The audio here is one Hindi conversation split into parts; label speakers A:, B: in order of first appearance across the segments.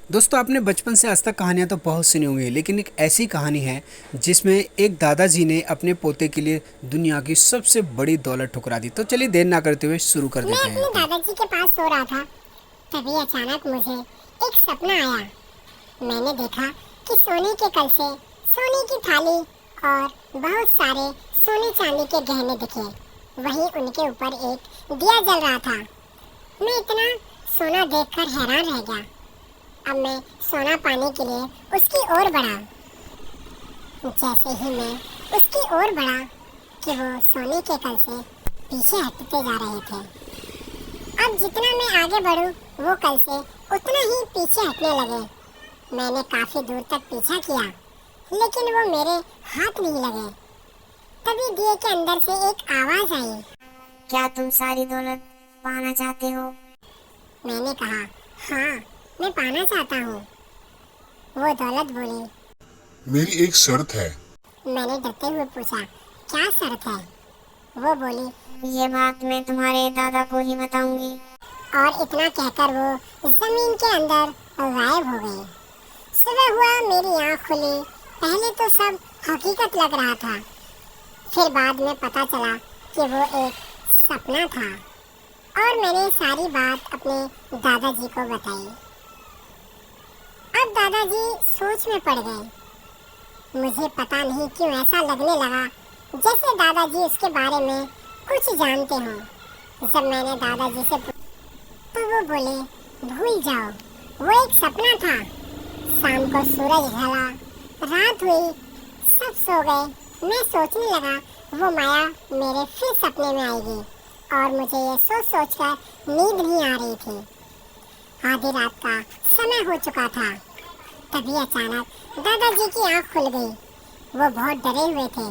A: दोस्तों आपने बचपन से आज तक कहानियाँ तो बहुत सुनी होंगी, लेकिन एक ऐसी कहानी है जिसमें एक दादाजी ने अपने पोते के लिए दुनिया की सबसे बड़ी दौलत ठुकरा दी। तो चलिए देर ना करते हुए शुरू कर
B: मैं
A: देते
B: अपने
A: हैं।
B: दादाजी के पास सो रहा था। तभी अचानक मुझे एक सपना आया। मैंने देखा कि सोने के कलसे, सोने की थाली और बहुत सारे सोने चांदी के गहने दिखे। वहीं उनके ऊपर एक दिया जल रहा था। मैं इतना सोना देखकर हैरान रह गया। अब मैं सोना पाने के लिए उसकी ओर बढ़ा। जैसे ही मैं उसकी ओर बढ़ा कि वो सोने के कलसे पीछे हटते जा रहे थे। अब जितना मैं आगे बढ़ूं, वो कलसे उतना ही पीछे हटने लगे। मैंने काफी दूर तक पीछा किया, लेकिन वो मेरे हाथ नहीं लगे। तभी दिए के अंदर से एक आवाज आई।
C: क्या तुम सारी दौलत पाना चाहते हो?
B: मैंने कहा, हाँ, मैं पाना चाहता हूँ। वो दौलत बोली।
D: मेरी एक शर्त है।
B: मैंने डरते हुए पूछा, क्या शर्त है? वो बोली,
C: ये बात मैं तुम्हारे दादा को ही बताऊंगी।
B: और इतना कहकर वो जमीन के अंदर गायब हो गई। सुबह हुआ, मेरी आँख खुली। पहले तो सब हकीकत लग रहा था, फिर बाद में पता चला कि वो एक सपना था। और मैंने सारी बात अपने दादाजी को बताई। अब दादाजी सोच में पड़ गए। मुझे पता नहीं क्यों ऐसा लगने लगा जैसे दादाजी उसके बारे में कुछ जानते हों। जब मैंने दादाजी से तो वो बोले, भूल जाओ, वो एक सपना था। शाम को सूरज ढला, रात हुई, सब सो गए। मैं सोचने लगा वो माया मेरे फिर सपने में आएगी, और मुझे ये सोच सोचकर नींद नहीं आ रही थी। आधी रात का समय हो चुका था। तभी अचानक दादाजी की आंख खुल गई। वो बहुत डरे हुए थे,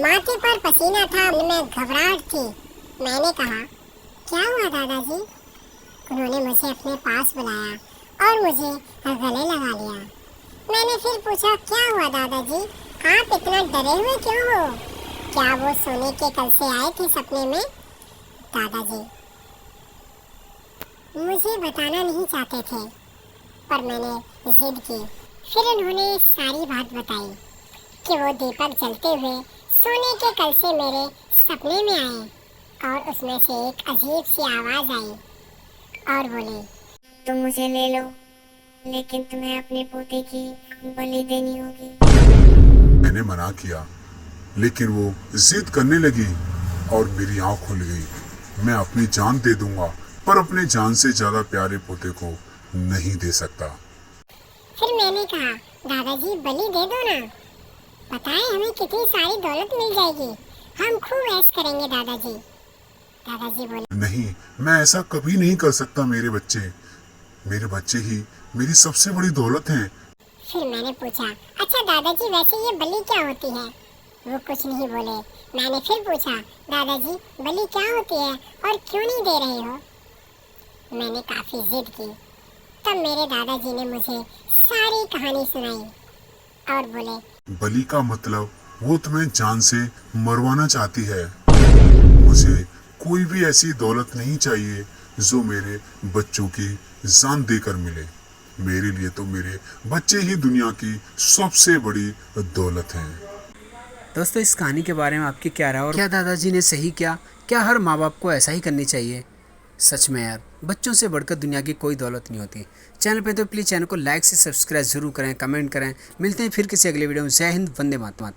B: माथे पर पसीना था, उनमें घबराहट थी। मैंने कहा, क्या हुआ दादाजी? उन्होंने मुझे अपने पास बुलाया और मुझे गले लगा लिया। मैंने फिर पूछा, क्या हुआ दादाजी, आप इतना डरे हुए क्यों हो? क्या वो सोने के कलसे आए थे सपने में? दादाजी मुझे बताना नहीं चाहते थे, पर मैंने जिद की। फिर उन्होंने सारी बात बताई कि वो दीपक जलते हुए सोने के कलसे मेरे सपने में आए, और उसमें से एक अजीब सी आवाज आई और बोली,
C: तुम मुझे ले लो, लेकिन तुम्हें अपने पोते की बलि देनी होगी।
D: मैंने मना किया, लेकिन वो जिद करने लगी और मेरी आंख खुल गई। मैं अपनी जान दे दूंगा, पर अपने जान से ज्यादा प्यारे पोते को नहीं दे सकता।
B: फिर मैंने कहा, दादाजी बलि दे दो ना, पता है हमें कितनी सारी दौलत मिल जाएगी, हम खूब ऐश करेंगे दादाजी। दादाजी बोले,
D: नहीं, मैं ऐसा कभी नहीं कर सकता। मेरे बच्चे ही मेरी सबसे बड़ी दौलत हैं।
B: फिर मैंने पूछा, अच्छा दादाजी वैसे ये बलि क्या होती है? वो कुछ नहीं बोले। मैंने फिर पूछा, दादाजी बलि क्या होती है और क्यों नहीं दे रहे हो? मैंने काफी जिद की। तब मेरे दादाजी ने मुझे सारी कहानी सुनाई और बोले,
D: बलि का मतलब वो तुम्हें जान से मरवाना चाहती है। मुझे कोई भी ऐसी दौलत नहीं चाहिए जो मेरे बच्चों की जान देकर मिले। मेरे लिए तो मेरे बच्चे ही दुनिया की सबसे बड़ी दौलत हैं।
A: दोस्तों इस कहानी के बारे में आपकी क्या राय है, और क्या दादाजी ने सही किया? क्या हर माँ बाप को ऐसा ही करनी चाहिए? सच में यार, बच्चों से बढ़कर दुनिया की कोई दौलत नहीं होती। चैनल पे तो प्लीज़ चैनल को लाइक से सब्सक्राइब जरूर करें, कमेंट करें। मिलते हैं फिर किसी अगले वीडियो में। जय हिंद, वंदे मातरम।